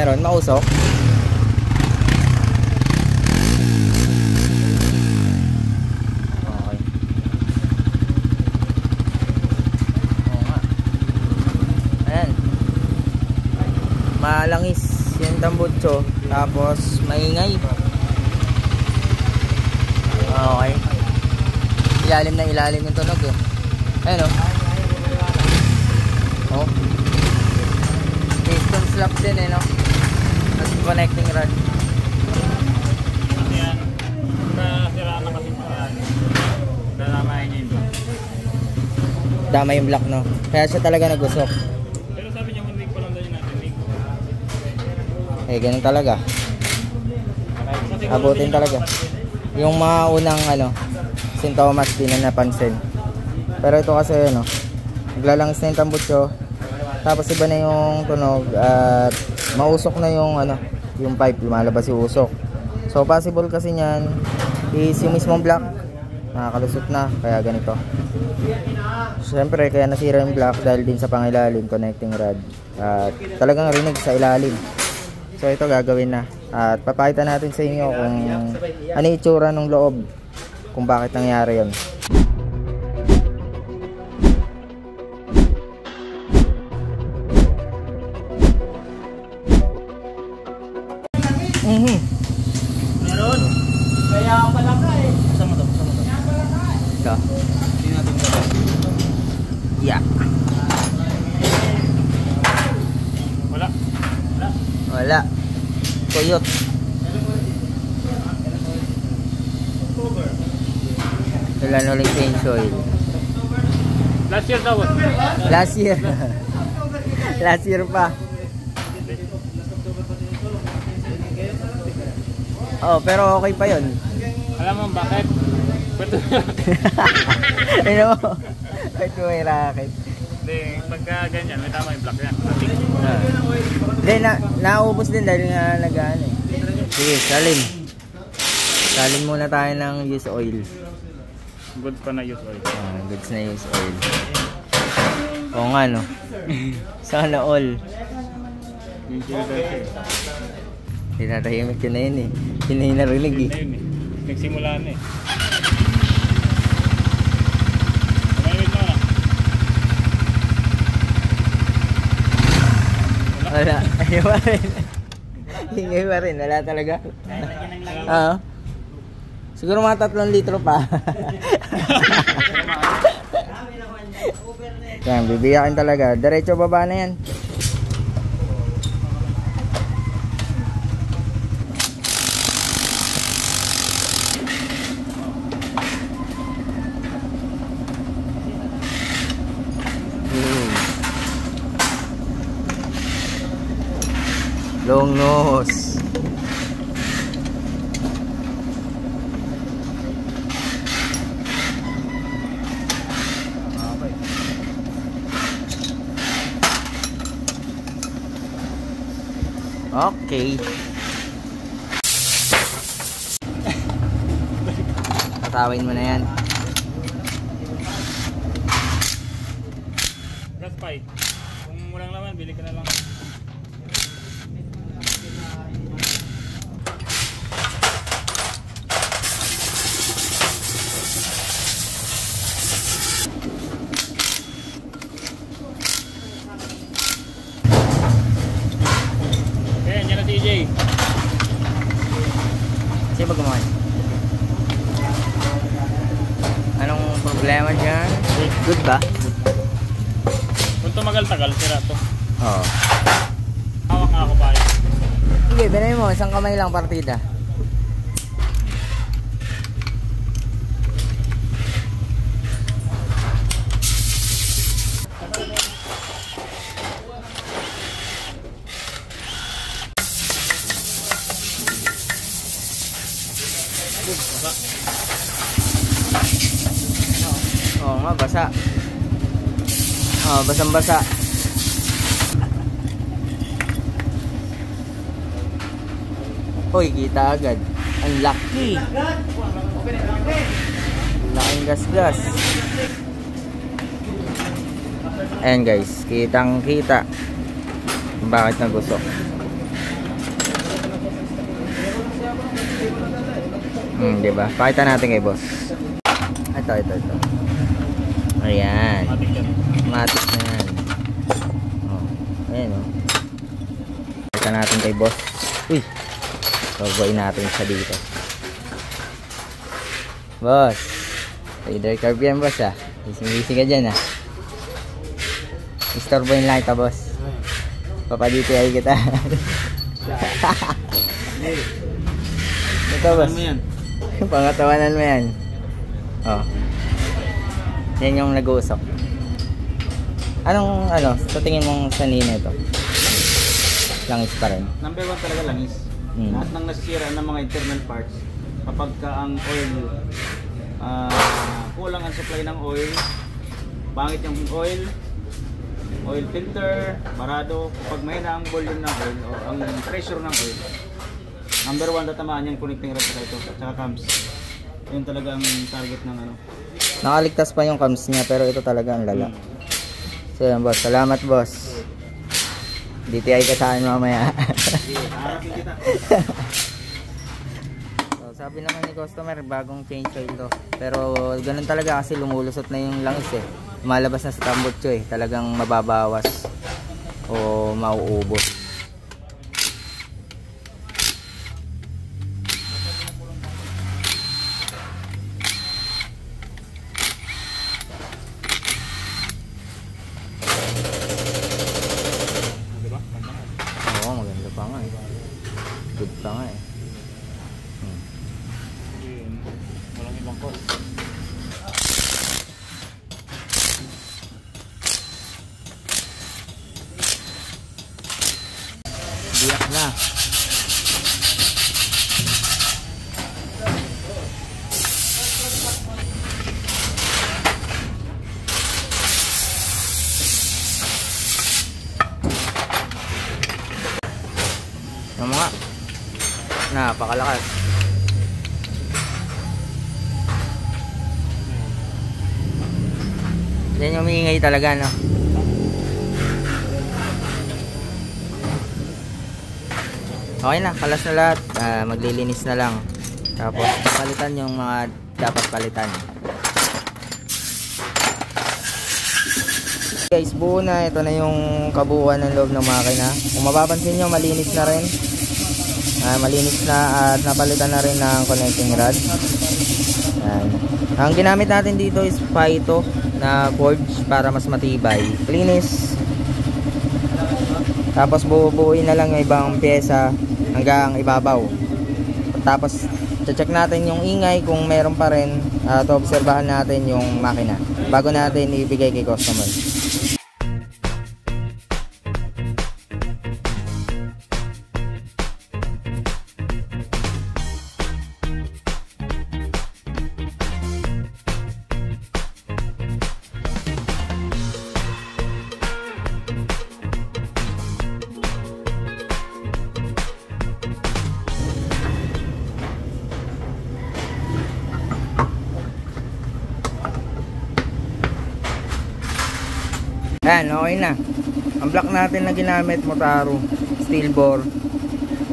Meron, mausok. Okay. Oo nga. Ayan. Malangis yung tambutso. Tapos maingay. Okay. Ilalim na ilalim yung tunog eh. Ayan o. Oh. Piston slap din eh no. Tapos connecting rod. Yan. Nasiraan na kasi yan. Dalamahin niya yun. Dama yung block no. Kaya siya talaga nagusok. Pero sabi niya 1 week pa lang daw yun natin. Eh ganun talaga. Abutin talaga. Yung mga unang ano, sintomas din na napansin. Pero ito kasi ano, naglalangis na yung tambutso. Tapos iba na yung tunog at mausok na yung ano, yung pipe, lumalabas yung usok. So possible kasi niyan is yung mismong block nakakalusot na, kaya ganito. Siyempre kaya nasira yung block dahil din sa pangilalim, connecting rod. At talagang rinig sa ilalim. So ito gagawin na. At papakita natin sa inyo kung ano yung itsura ng loob, kung bakit nangyari yun. Meron. Kaya pala ka eh. Sama to. Ito. Yeah. Wala. Coyote. Wala na ulit change oil. Last year daw. Last year. Last year pa. Oh, pero okay pa yun. Alam mo bakit? Ano mo? Bakit may racket? Hindi, pagka ganyan, may tama yung block yan. Hindi, naubos din dahil nga nag-ano eh. Sige, salin. Salin muna tayo ng use oil. Good pa na use oil. Goods na use oil. Oo nga no. Sana all. Tinatahimik yun na yun eh. Yun na yung narinig eh. Nagsimula na eh. Tumahimik na na. Wala. Ayaw pa rin. Hingay pa rin. Wala talaga. Oo. Siguro mga 3 litro pa. Yan, bibiyakin talaga. Diretso baba na yan. Long nose. Okay. Tatawin mo na yan. Gas pipe. Kung walang laman, bili ka na lang. DJ. Sige ba gumawa? Anong problema dyan? Good ba? Kung tumagal-tagal, sira to. Oo. Hawak nga ako pa. Sige, binay mo. Isang kamay lang partida. Basa. Oo nga, basa. Oo, basang-basa. Uy, kita agad. Ang laki. Laking gas-gas. Ayan guys, kitang-kita bakit nagusok. Diba? Pakita natin kay boss. Ito. Ayan. Matik yan. Matik na yan. Ayan o. Pakita natin kay boss. Uy. Babayin natin siya dito. Boss. Rider curve yan boss ah. Busy ka dyan ah. Istorboyin lang ito boss. Papaditi kita. Ito boss. Pangatawanan mo yan. Oh. Yan yung nag-uusok. Anong sa tingin mong sanina ito? Langis pa rin. Number 1 talaga langis. Lahat ng nasira ng mga internal parts kapag ka ang oil kulang ang supply ng oil, pangit yung oil filter, barado, kapag mahina ang volume ng oil o ang pressure ng oil, number 1 tatamaan yung connecting rod sa ito at saka cams. Yun talaga ang target ng Nakaligtas pa yung cams niya pero ito talaga ang lala. So yan boss, salamat boss. DTI ka sa akin mamaya. Harapin kita. So, sabi naman ni customer bagong change oil ito. Pero ganun talaga kasi lumulusot na yung langis eh. Lumalabas na sa tambutso eh. Talagang mababawas o mauubos. Good pa nga eh. Walang ibang cost. Biyak na. Yung mga napakalakas. Yan yung umiingay talaga, no? Okay na, kalas na lahat. Maglilinis na lang. Tapos palitan yung mga dapat palitan. Guys, buo na. Ito na yung kabuuan ng loob ng makina. Kung mapapansin nyo, malinis na rin. Malinis na at napalitan na rin ng connecting rod. Ayan. Ang ginamit natin dito is Phyto na forge para mas matibay. Linis. Tapos bubuuin na lang yung ibang pyesa hanggang ibabaw. Tapos check natin yung ingay kung meron pa rin at obserbahan natin yung makina bago natin ibigay kay customer. Ayan, okay na. Ang block natin na ginamit, Motaro, steel bore,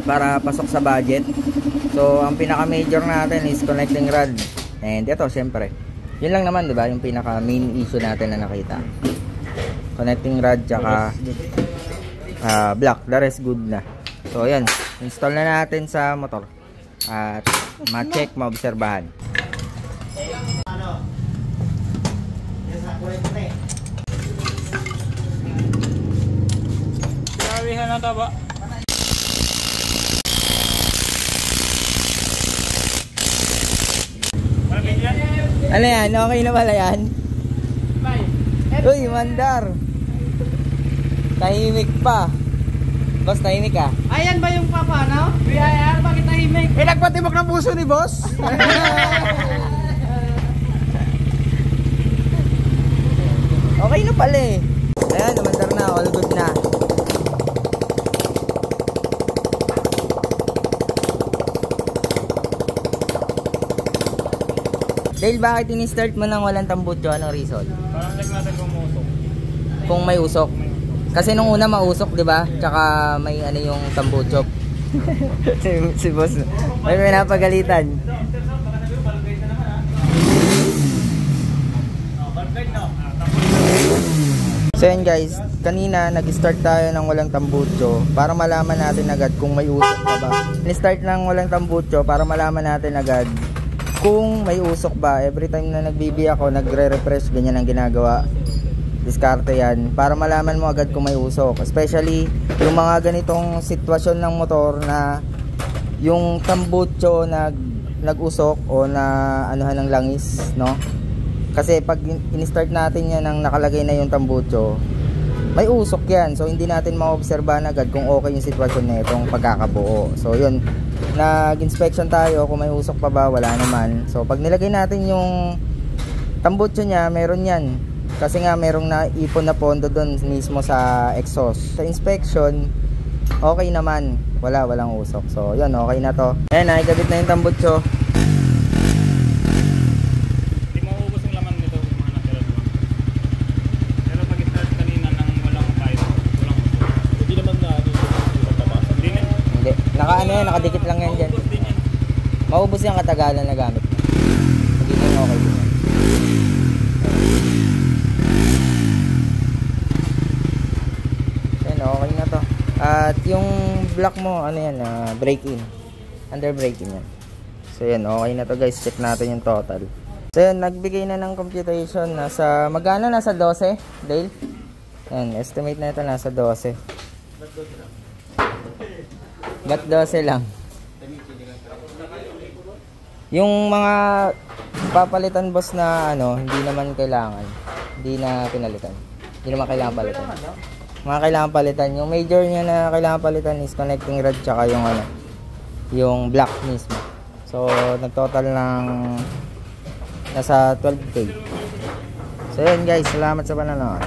para pasok sa budget. So, ang pinaka major natin is connecting rod. And ito, syempre. Yun lang naman, diba? Yung pinaka main issue natin na nakita. Connecting rod, tsaka block. The rest good na. So, ayan. Install na natin sa motor. At ma-check, ma-obserbahan. Sabihan na taba. Ano yan? Okay na pala yan? Uy, mandar. Tahimik pa. Boss, tahimik ka? Ayan ba yung papa, no? BIR, bakit tahimik? Nagpatibok ng puso ni boss. Okay na pala eh. Ayan, mandar na. All good na. Dale, bakit in-start mo nang walang tambutso? Anong reason? Parang check natin kung usok. Kung may usok. Kasi nung una mausok, 'di ba? Tsaka may ano yung tambutso. si boss. May napagalitan. So yun guys, kanina nag-start tayo ng walang tambutso para malaman natin agad kung may usok pa ba. Ni-start ng walang tambutso para malaman natin agad kung may usok ba. Every time na nagbibi ako, nagre-refresh, ganyan ang ginagawa. Diskarte yan para malaman mo agad kung may usok. Especially yung mga ganitong sitwasyon ng motor na yung tambutso nag-usok o na anuhan ng langis, no? Kasi pag in-start natin yan nang nakalagay na yung tambutso, may usok yan. So hindi natin maobserbahan agad kung okay yung sitwasyon na itong pagkakabuo. So yun, nag-inspection tayo kung may usok pa ba, wala naman. So pag nilagay natin yung tambutso niya, meron yan. Kasi nga merong naipon na pondo doon mismo sa exhaust. Sa inspection, okay naman. Walang usok. So yun, okay na to. Ayan, nakikabit na yung tambutso. Nakadikit lang yan dyan. Maubos yung katagalan na gamit. Magiging okay din yan. Yan, okay na to. At yung block mo, ano yan, break-in. Under break-in yan. So yan, okay na to guys. Check natin yung total. So yan, nagbigay na ng computation. Magkano? Nasa 12, Dale? Yan, estimate na ito nasa 12. Ba't 12 lang? Yung mga papalitan boss na ano, hindi naman kailangan. Hindi na pinalitan. Hindi naman kailangan palitan. Mga kailangan palitan. Yung major niya na kailangan palitan is connecting rod tsaka yung ano, yung block mismo. So, nagtotal ng nasa 12K. So, yun guys. Salamat sa panonood.